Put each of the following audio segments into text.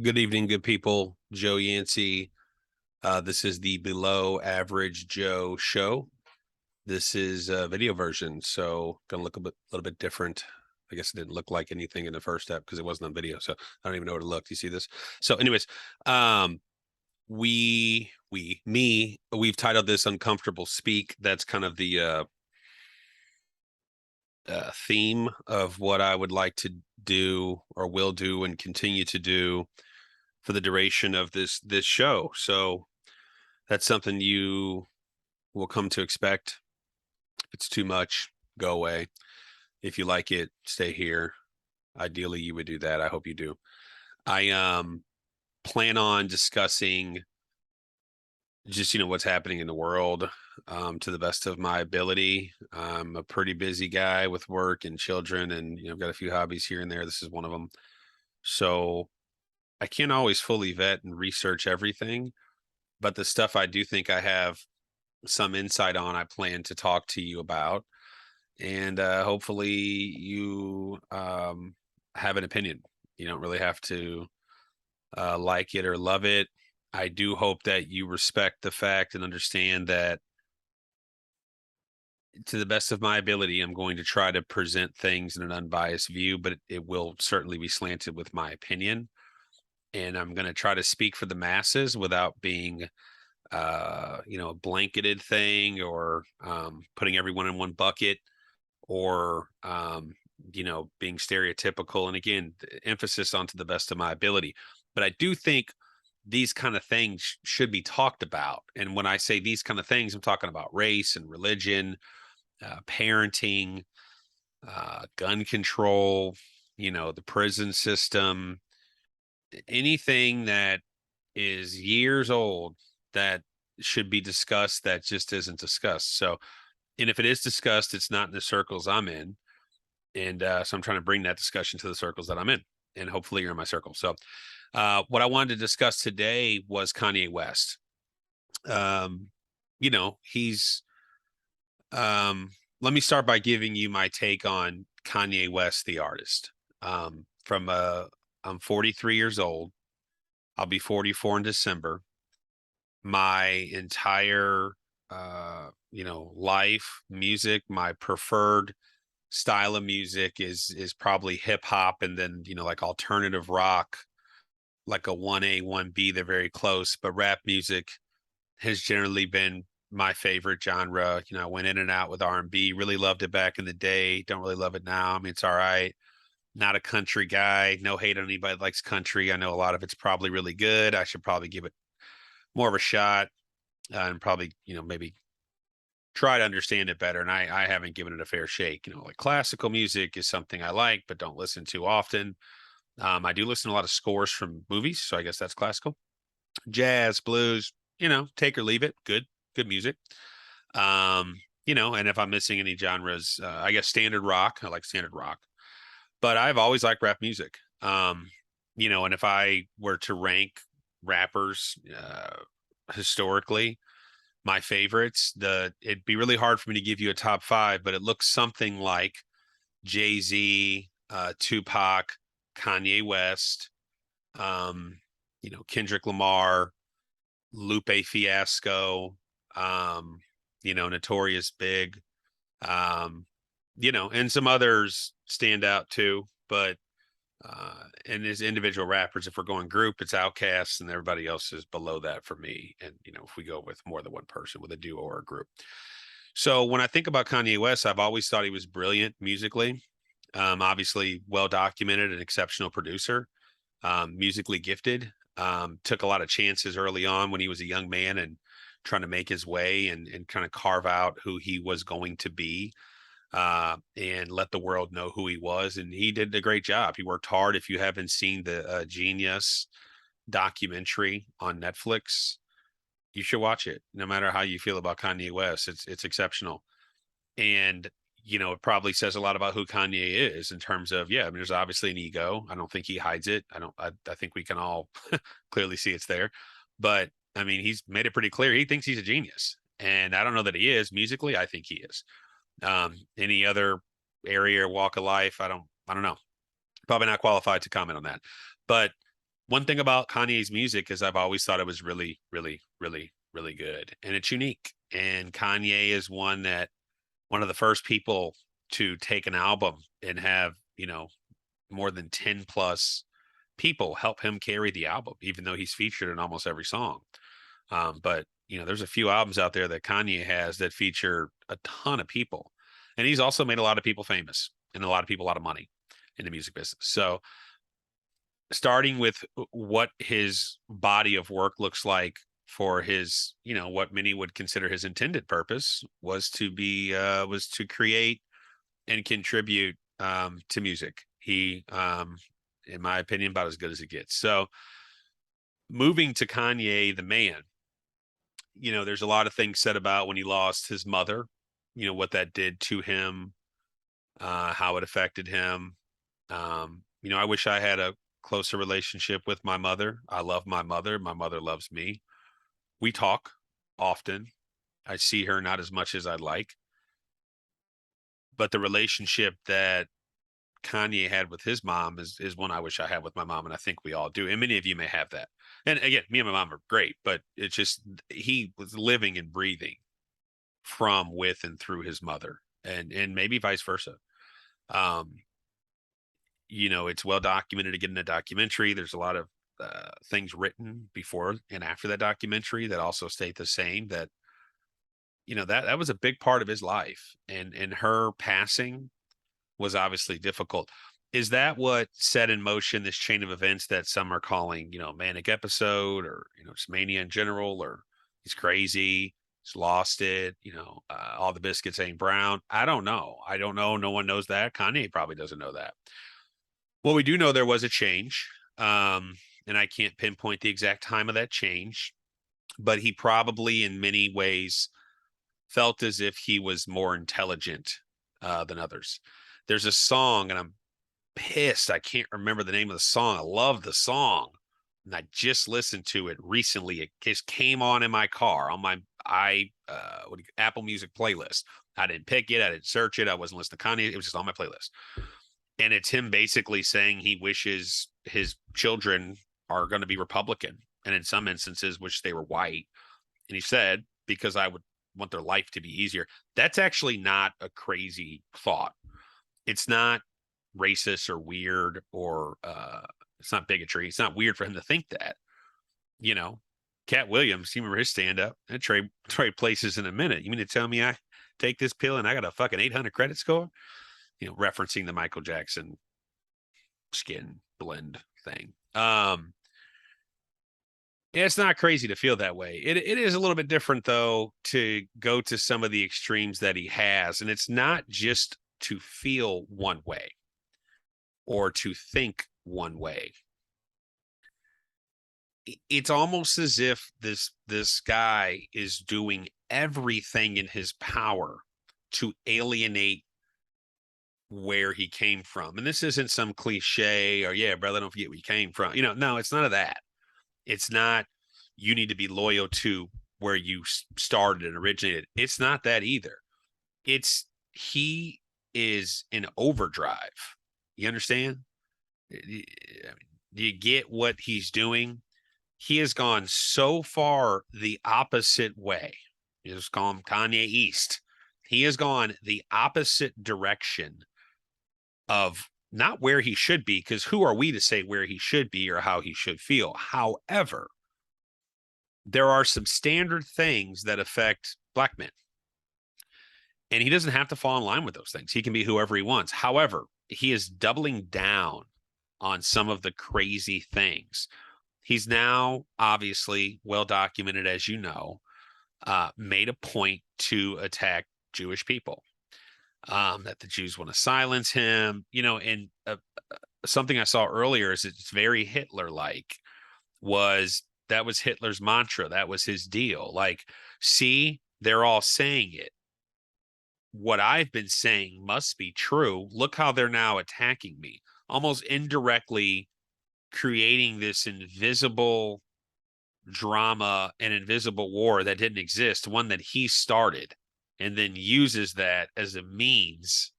Good evening, good people. Joe Yancey. This is the Below Average Joe show. This is a video version, so gonna look little bit different. I guess it didn't look like anything in the first step because it wasn't on video, so I don't even know where to look. You see this? So, anyways, um, we've titled this "Uncomfortable Speak." That's kind of the theme of what I would like to do or will do and continue to do for the duration of this show. So that's something you will come to expect. If it's too much, go away. If you like it, stay here. Ideally, you would do that. I hope you do. I plan on discussing just what's happening in the world to the best of my ability. I'm a pretty busy guy with work and children, and I've got a few hobbies here and there. This is one of them. So I can't always fully vet and research everything, but the stuff I do think I have some insight on, I plan to talk to you about. And hopefully you have an opinion. You don't really have to like it or love it. I do hope that you respect the fact and understand that to the best of my ability, I'm going to try to present things in an unbiased view, but it will certainly be slanted with my opinion. And I'm going to try to speak for the masses without being a blanketed thing or putting everyone in one bucket or being stereotypical. And again, emphasis on to the best of my ability. But I do think these kind of things should be talked about. And when I say these kind of things, I'm talking about race and religion, parenting, gun control, the prison system, anything that is years old that should be discussed that just isn't discussed. So, and if it is discussed, it's not in the circles I'm in. And so I'm trying to bring that discussion to the circles that I'm in. And hopefully you're in my circle. So, what I wanted to discuss today was Kanye West. He's, let me start by giving you my take on Kanye West, the artist. I'm 43 years old. I'll be 44 in December. My entire life, music, my preferred style of music is probably hip hop and then like alternative rock, like a 1A 1B. They're very close, but rap music has generally been my favorite genre. I went in and out with R&B, really loved it back in the day, don't really love it now. I mean, it's all right. Not a country guy, no hate on anybody that likes country. I know a lot of it's probably really good. I should probably give it more of a shot, and probably maybe try to understand it better. And I haven't given it a fair shake. Like classical music is something I like but don't listen to often. I do listen to a lot of scores from movies, so I guess that's classical. Jazz, blues, take or leave it. Good music. And if I'm missing any genres, I guess standard rock. I like standard rock, but I've always liked rap music. And if I were to rank rappers historically, my favorites, it'd be really hard for me to give you a top five, but it looks something like Jay-Z, Tupac, Kanye West, Kendrick Lamar, Lupe Fiasco, Notorious Big, and some others stand out too. But and as individual rappers, if we're going group, it's Outkast, and everybody else is below that for me. And if we go with more than one person, with a duo or a group. So when I think about Kanye West, I've always thought he was brilliant musically. Obviously, well documented, an exceptional producer, musically gifted. Took a lot of chances early on when he was a young man and trying to make his way and kind of carve out who he was going to be, and let the world know who he was. And he did a great job. He worked hard. If you haven't seen the Genius documentary on Netflix, you should watch it. No matter how you feel about Kanye West, it's exceptional. And it probably says a lot about who Kanye is in terms of, yeah, I mean, there's obviously an ego. I don't think he hides it. I think we can all clearly see it's there. But I mean, he's made it pretty clear he thinks he's a genius. And I don't know that he is musically. I think he is. Any other area or walk of life, I don't know. Probably not qualified to comment on that. But One thing about Kanye's music is I've always thought it was really, really, really, really good, and it's unique. And Kanye is one of the first people to take an album and have, more than 10 plus people help him carry the album, even though he's featured in almost every song. But there's a few albums out there that Kanye has that feature a ton of people, and he's also made a lot of people famous and a lot of people a lot of money in the music business. So, starting with what his body of work looks like for his, what many would consider his intended purpose was to create and contribute to music. He, in my opinion, about as good as it gets. So, moving to Kanye, the man, there's a lot of things said about when he lost his mother, what that did to him, how it affected him. I wish I had a closer relationship with my mother. I love my mother. My mother loves me. We talk often. I see her not as much as I'd like, but the relationship that Kanye had with his mom is one I wish I had with my mom, and I think we all do. And many of you may have that. And again, me and my mom are great, but it's just he was living and breathing from, with, and through his mother, and maybe vice versa. Um, it's well documented again in the documentary. There's a lot of things written before and after that documentary that also state the same, that that was a big part of his life, and her passing was obviously difficult. Is that what set in motion this chain of events that some are calling, manic episode, or, just mania in general, or he's crazy, he's lost it, all the biscuits ain't brown? I don't know. I don't know. No one knows that. Kanye probably doesn't know that. Well, we do know there was a change. And I can't pinpoint the exact time of that change, but he probably in many ways felt as if he was more intelligent than others. There's a song, and I'm pissed I can't remember the name of the song. I love the song, and I just listened to it recently. It just came on in my car on my Apple Music playlist. I didn't pick it. I didn't search it. I wasn't listening to Kanye. It was just on my playlist. And it's him basically saying he wishes his children are going to be Republican, and in some instances wish they were white. And he said, because I would want their life to be easier. That's actually not a crazy thought. It's not racist or weird, or it's not bigotry. It's not weird for him to think that. Cat Williams, you remember his stand up? And trade places in a minute. You mean to tell me I take this pill and I got a fucking 800 credit score? Referencing the Michael Jackson skin blend thing. It's not crazy to feel that way. It is a little bit different, though, to go to some of the extremes that he has. And it's not just to feel one way or to think one way. It's almost as if this guy is doing everything in his power to alienate where he came from. And this isn't some cliche or, yeah, brother, don't forget where you came from. No, it's none of that. It's not, you need to be loyal to where you started and originated. It's not that either. It's, he is in overdrive. You understand? Do you get what he's doing? He has gone so far the opposite way. You just call him Kanye East. He has gone the opposite direction of not where he should be, because who are we to say where he should be or how he should feel? However, there are some standard things that affect Black men, and he doesn't have to fall in line with those things. He can be whoever he wants. However, he is doubling down on some of the crazy things. He's now obviously well documented, as you know, made a point to attack Jewish people. That the Jews want to silence him, and something I saw earlier is it's very Hitler-like. That was Hitler's mantra. That was his deal. Like, see, they're all saying it. What I've been saying must be true. Look how they're now attacking me, almost indirectly creating this invisible drama and invisible war that didn't exist, one that he started, and then uses that as a means.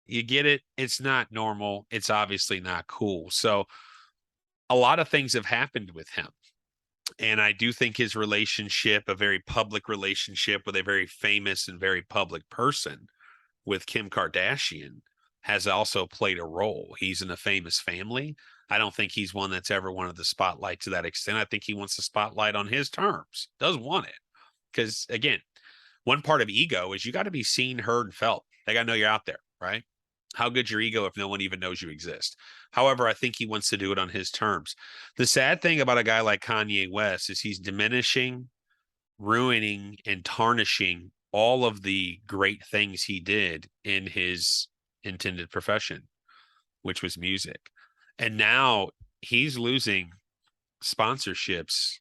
You get it? It's not normal. It's obviously not cool. So a lot of things have happened with him. And I do think his relationship, a very public relationship with a very famous and very public person with Kim Kardashian, has also played a role. He's in a famous family. I don't think he's one that's ever wanted the spotlight to that extent. I think he wants the spotlight on his terms, does want it. Because again, one part of ego is you got to be seen, heard, and felt. They got to know you're out there, right? How good's your ego if no one even knows you exist? However, I think he wants to do it on his terms. The sad thing about a guy like Kanye West is he's diminishing, ruining, and tarnishing all of the great things he did in his intended profession, which was music. And now he's losing sponsorships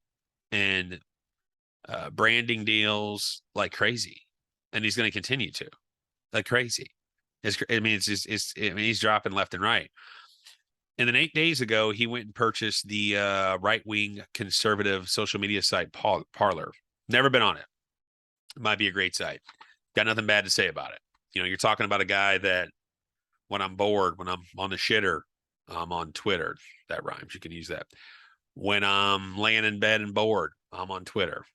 and branding deals like crazy. And he's going to continue to like crazy. I mean, he's dropping left and right. And then 8 days ago, he went and purchased the right-wing conservative social media site Parler. Never been on it. Might be a great site. Got nothing bad to say about it. You know, you're talking about a guy that when I'm bored, when I'm on the shitter, I'm on Twitter. That rhymes. You can use that. When I'm laying in bed and bored, I'm on Twitter.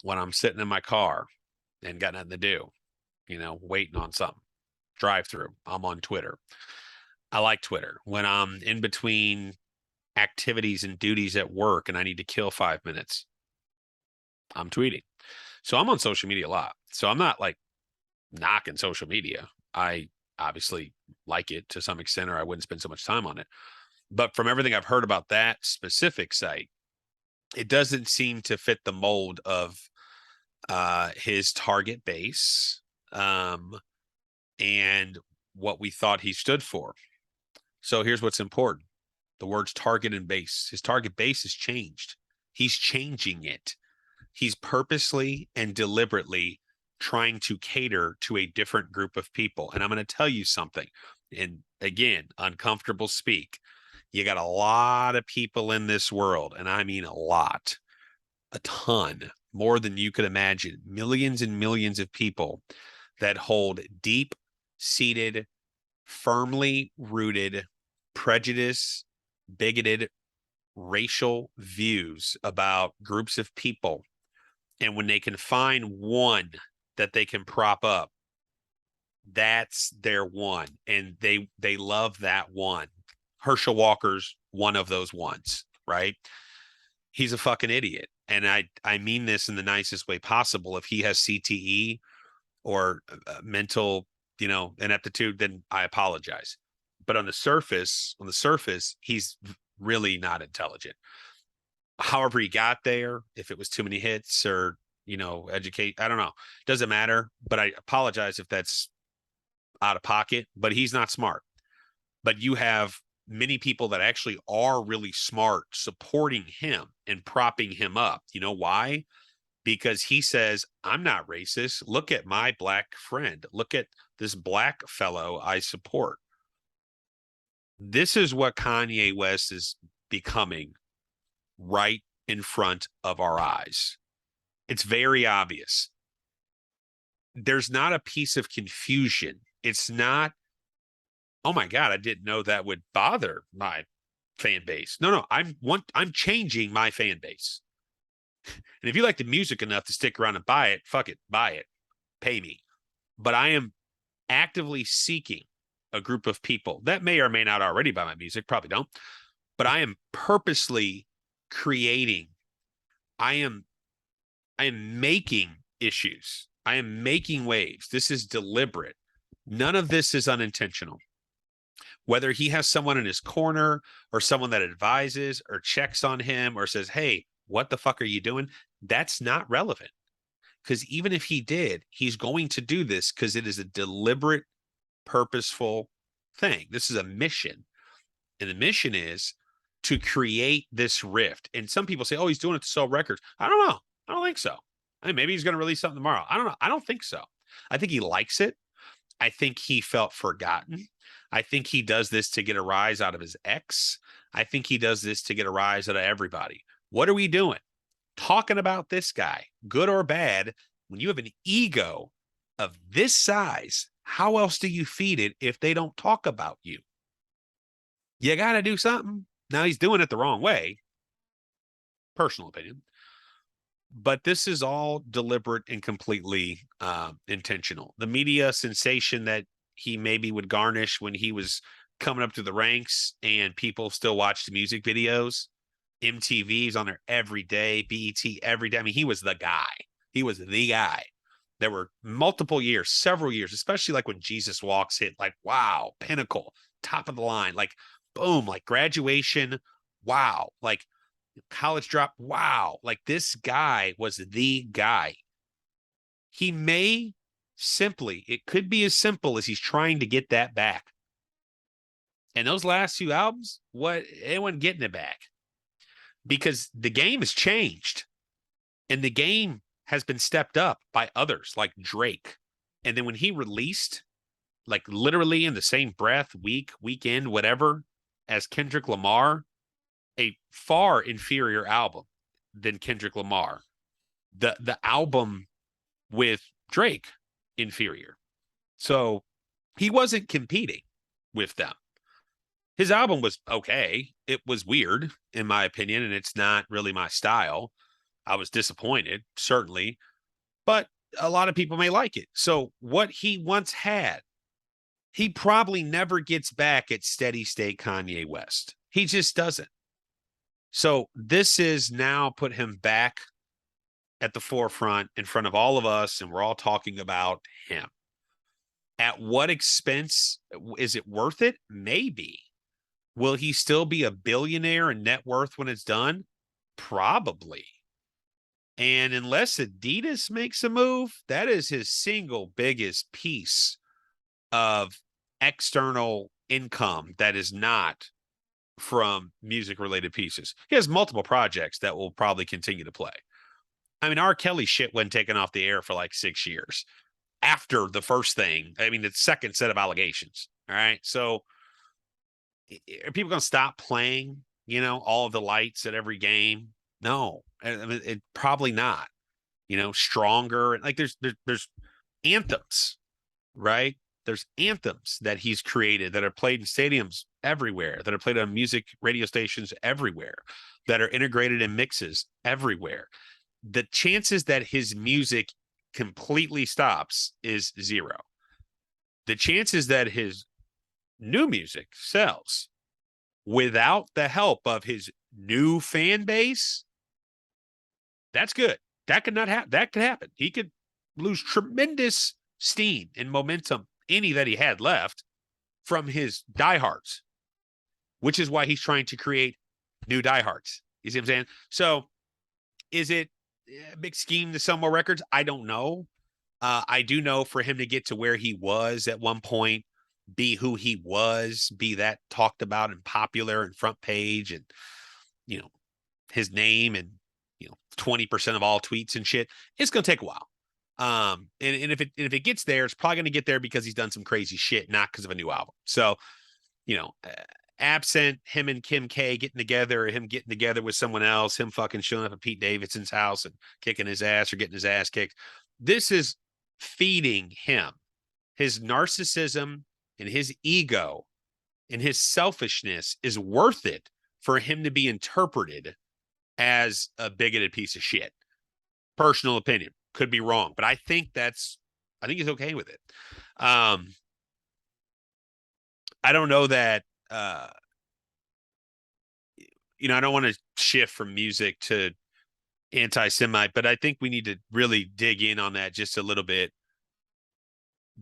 When I'm sitting in my car and got nothing to do, you know, waiting on something, drive through, I'm on Twitter. I like Twitter. When I'm in between activities and duties at work and I need to kill 5 minutes, I'm tweeting. So I'm on social media a lot. So I'm not like knocking social media. I obviously like it to some extent, or I wouldn't spend so much time on it. But from everything I've heard about that specific site, it doesn't seem to fit the mold of his target base and what we thought he stood for. So here's what's important. The words target and base. His target base has changed. He's changing it. He's purposely and deliberately trying to cater to a different group of people. And I'm going to tell you something. And again, uncomfortable speak. You got a lot of people in this world, and I mean a lot, a ton, more than you could imagine, millions and millions of people that hold deep-seated, firmly rooted prejudice, bigoted, racial views about groups of people. And when they can find one that they can prop up, that's their one. And they love that one. Herschel Walker's one of those ones, right? He's a fucking idiot. And I mean this in the nicest way possible. If he has CTE or mental, you know, ineptitude, then I apologize. But on the surface, he's really not intelligent. However he got there, if it was too many hits or, you know, educate, I don't know. Doesn't matter. But I apologize if that's out of pocket, but he's not smart. But you have many people that actually are really smart supporting him and propping him up. You know why? Because he says, I'm not racist. Look at my black friend. Look at this black fellow I support. This is what Kanye West is becoming right in front of our eyes. It's very obvious. There's not a piece of confusion. It's not, oh my God, I didn't know that would bother my fan base. No, I'm changing my fan base. And if you like the music enough to stick around and buy it, fuck it, buy it, pay me. But I am actively seeking a group of people that may or may not already buy my music, probably don't, but I am purposely creating. I am making issues. I am making waves. This is deliberate. None of this is unintentional. Whether he has someone in his corner or someone that advises or checks on him or says, hey, what the fuck are you doing? That's not relevant. Because even if he did, he's going to do this because it is a deliberate, purposeful thing. This is a mission. And the mission is to create this rift. And some people say, oh, he's doing it to sell records. I don't know. I don't think so. I mean, maybe he's going to release something tomorrow. I don't know. I don't think so. I think he likes it. I think he felt forgotten. I think he does this to get a rise out of his ex. I think he does this to get a rise out of everybody. What are we doing? Talking about this guy, good or bad, when you have an ego of this size, how else do you feed it if they don't talk about you? You got to do something. Now he's doing it the wrong way, personal opinion, but this is all deliberate and completely intentional. The media sensation that he maybe would garnish when he was coming up to the ranks and people still watched music videos. MTV's on there every day, BET every day. I mean, he was the guy. He was the guy. There were multiple years, several years, especially like when Jesus Walks hit, like, wow, pinnacle, top of the line, like, boom, like graduation, wow, like college drop, wow, like this guy was the guy. He may simply, it could be as simple as he's trying to get that back. And those last few albums, what, anyone getting it back? Because the game has changed and the game has been stepped up by others like Drake. And then when he released, like literally in the same breath, weekend, whatever, as Kendrick Lamar, a far inferior album than Kendrick Lamar. The album with Drake, inferior. So he wasn't competing with them. His album was okay. It was weird, in my opinion, and it's not really my style. I was disappointed, certainly, but a lot of people may like it. So, what he once had, he probably never gets back at steady state Kanye West. He just doesn't. So, this is now put him back at the forefront in front of all of us, and we're all talking about him. At what expense? Is it worth it? Maybe. Will he still be a billionaire in net worth when it's done? Probably. And unless Adidas makes a move, that is his single biggest piece of external income that is not from music related pieces. He has multiple projects that will probably continue to play. I mean, R. Kelly shit wasn't taken off the air for like 6 years after the first thing. I mean, the second set of allegations. All right. So are people going to stop playing, all of the lights at every game? No, I mean, probably not. Stronger. Like there's anthems, right? There's anthems that he's created that are played in stadiums everywhere, that are played on music radio stations everywhere, that are integrated in mixes everywhere. The chances that his music completely stops is zero. The chances that his new music sells without the help of his new fan base, that's good. That could not happen. That could happen. He could lose tremendous steam and momentum, any that he had left, from his diehards, which is why he's trying to create new diehards. You see what I'm saying? So is it a big scheme to sell more records? I don't know. I do know for him to get to where he was at one point, be who he was, be that talked about and popular and front page and, his name and, 20% of all tweets and shit, it's going to take a while. And if it gets there, it's probably going to get there because he's done some crazy shit, not because of a new album. So, absent him and Kim K getting together, or him getting together with someone else, him fucking showing up at Pete Davidson's house and kicking his ass or getting his ass kicked. This is feeding him. His narcissism and his ego and his selfishness is worth it for him to be interpreted as a bigoted piece of shit. Personal opinion, could be wrong, but I think he's okay with it. I don't know that, I don't want to shift from music to anti-Semite, but I think we need to really dig in on that just a little bit.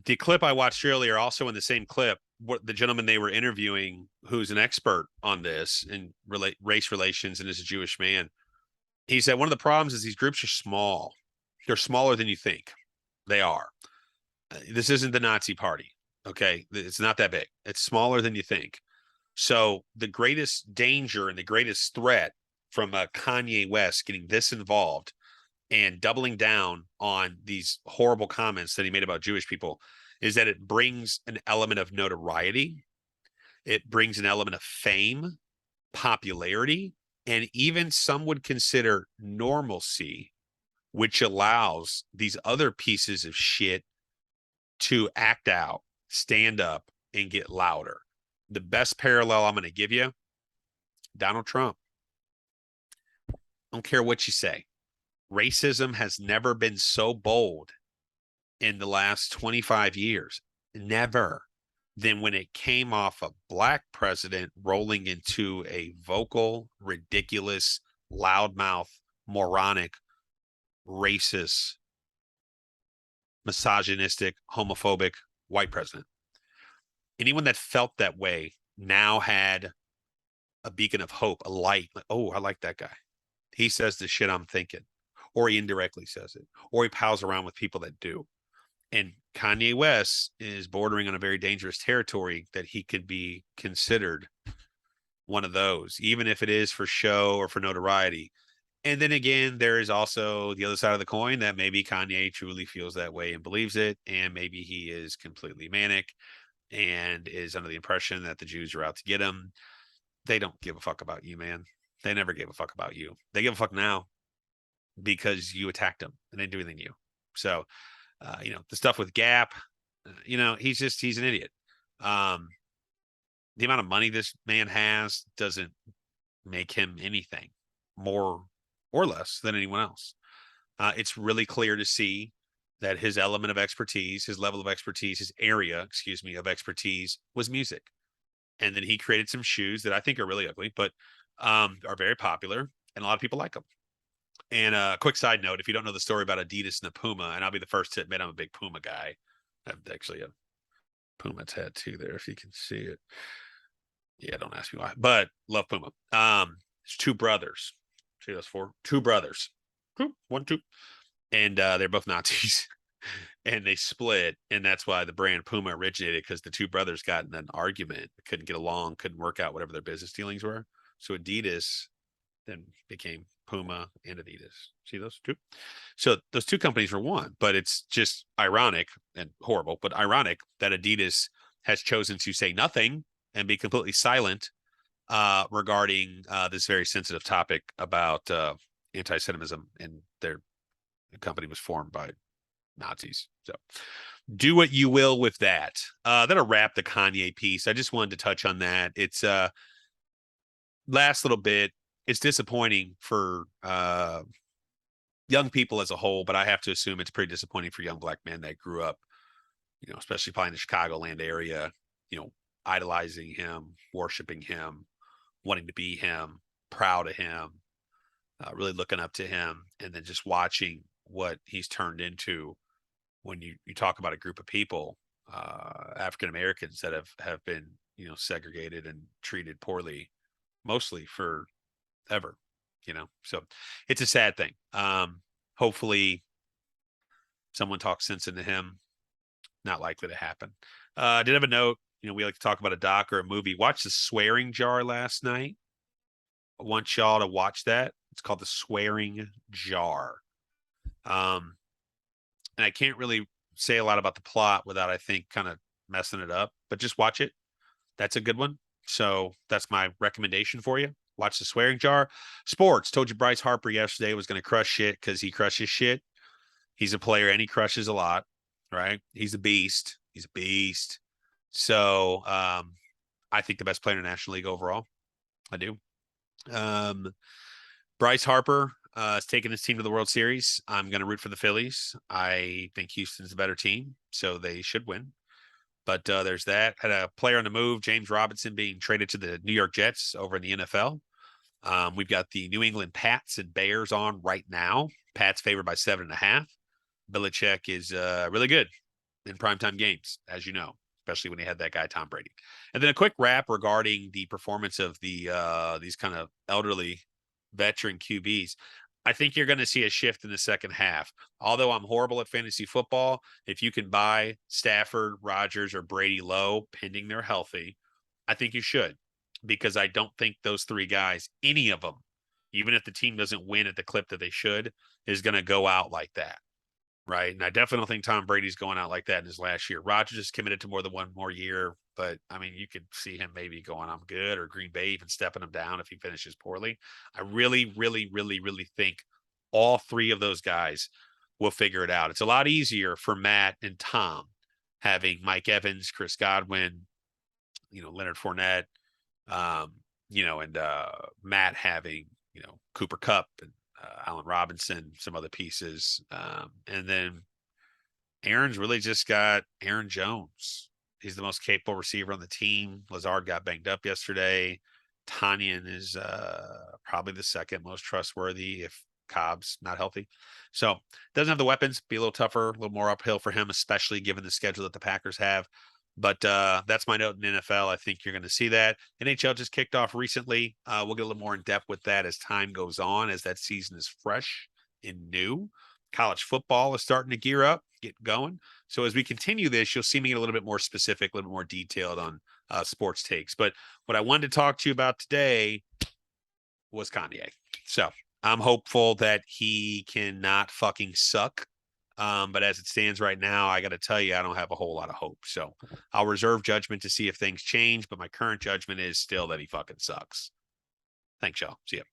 The clip I watched earlier, also in the same clip, what the gentleman they were interviewing, who's an expert on this and race relations and is a Jewish man, he said one of the problems is these groups are small. They're smaller than you think. They are. This isn't the Nazi party. Okay. It's not that big. It's smaller than you think. So the greatest danger and the greatest threat from Kanye West getting this involved and doubling down on these horrible comments that he made about Jewish people is that it brings an element of notoriety. It brings an element of fame, popularity, and even some would consider normalcy, which allows these other pieces of shit to act out, stand up, and get louder. The best parallel I'm going to give you Donald Trump. I don't care what you say. Racism has never been so bold in the last 25 years. Never. Than when it came off a black president rolling into a vocal, ridiculous, loudmouth, moronic, racist, misogynistic, homophobic white president. Anyone that felt that way now had a beacon of hope, a light. Like, oh, I like that guy. He says the shit I'm thinking, or he indirectly says it, or he pals around with people that do. And Kanye West is bordering on a very dangerous territory that he could be considered one of those, even if it is for show or for notoriety. And then again, there is also the other side of the coin that maybe Kanye truly feels that way and believes it. And maybe he is completely manic and is under the impression that the Jews are out to get him. They don't give a fuck about you, man. They never gave a fuck about you. They give a fuck now because you attacked them and they didn't do anything to you. So, the stuff with Gap, he's an idiot. The amount of money this man has doesn't make him anything more or less than anyone else. It's really clear to see that his element of expertise, his level of expertise, his area, of expertise was music. And then he created some shoes that I think are really ugly, but are very popular, and a lot of people like them. And a quick side note, if you don't know the story about Adidas and the Puma, and I'll be the first to admit I'm a big Puma guy. I have actually a Puma tattoo there, if you can see it. Yeah, don't ask me why, but love Puma. It's two brothers. See those four? Two brothers. One, two. And they're both Nazis. And they split, and that's why the brand Puma originated, because the two brothers got in an argument, couldn't get along, couldn't work out whatever their business dealings were. So Adidas then became Puma and Adidas. See those two? So those two companies were one, but it's just ironic and horrible, but ironic that Adidas has chosen to say nothing and be completely silent regarding this very sensitive topic about anti-Semitism, and their company was formed by Nazis. So do what you will with that. That'll wrap the Kanye piece. I just wanted to touch on that. It's last little bit. It's disappointing for young people as a whole, but I have to assume it's pretty disappointing for young black men that grew up, especially probably in the Chicagoland area, idolizing him, worshiping him, wanting to be him, proud of him, really looking up to him, and then just watching what he's turned into. When you talk about a group of people, African Americans that have been segregated and treated poorly, mostly forever, so it's a sad thing. Hopefully someone talks sense into him. Not likely to happen. I did have a note. We like to talk about a doc or a movie. Watched The Swearing Jar last night. I want y'all to watch that. It's called The Swearing Jar. And I can't really say a lot about the plot without, I think, kind of messing it up, but just watch it. That's a good one. So that's my recommendation for you. Watch The Swearing Jar. Sports. Told you Bryce Harper yesterday was going to crush shit because he crushes shit. He's a player and he crushes a lot, right? He's a beast. He's a beast. So I think the best player in the National League overall. I do. Bryce Harper is taking his team to the World Series. I'm going to root for the Phillies. I think Houston's a better team, so they should win. But there's that. Had a player on the move, James Robinson, being traded to the New York Jets over in the NFL. We've got the New England Pats and Bears on right now. Pats favored by 7.5. Belichick is really good in primetime games, as you know, especially when he had that guy Tom Brady. And then a quick wrap regarding the performance of the these kind of elderly veteran QBs. I think you're going to see a shift in the second half. Although I'm horrible at fantasy football, if you can buy Stafford, Rodgers, or Brady low, pending they're healthy, I think you should, because I don't think those three guys, any of them, even if the team doesn't win at the clip that they should, is going to go out like that. Right. And I definitely don't think Tom Brady's going out like that in his last year. Rodgers is committed to more than one more year, but I mean, you could see him maybe going, I'm good, or Green Bay even stepping him down if he finishes poorly. I really, really, really, really think all three of those guys will figure it out. It's a lot easier for Matt and Tom having Mike Evans, Chris Godwin, Leonard Fournette, and Matt having, Cooper Cup and Allen Robinson, some other pieces. And then Aaron's really just got Aaron Jones. He's the most capable receiver on the team. Lazard got banged up yesterday. Tanyan is probably the second most trustworthy if Cobb's not healthy. So doesn't have the weapons, be a little tougher, a little more uphill for him, especially given the schedule that the Packers have. But that's my note in NFL. I think you're going to see that. NHL just kicked off recently. We'll get a little more in depth with that as time goes on, as that season is fresh and new. College football is starting to gear up, get going. So as we continue this, you'll see me get a little bit more specific, a little bit more detailed on sports takes. But what I wanted to talk to you about today was Kanye. So I'm hopeful that he cannot fucking suck. But as it stands right now, I got to tell you, I don't have a whole lot of hope. So I'll reserve judgment to see if things change. But my current judgment is still that he fucking sucks. Thanks, y'all. See ya.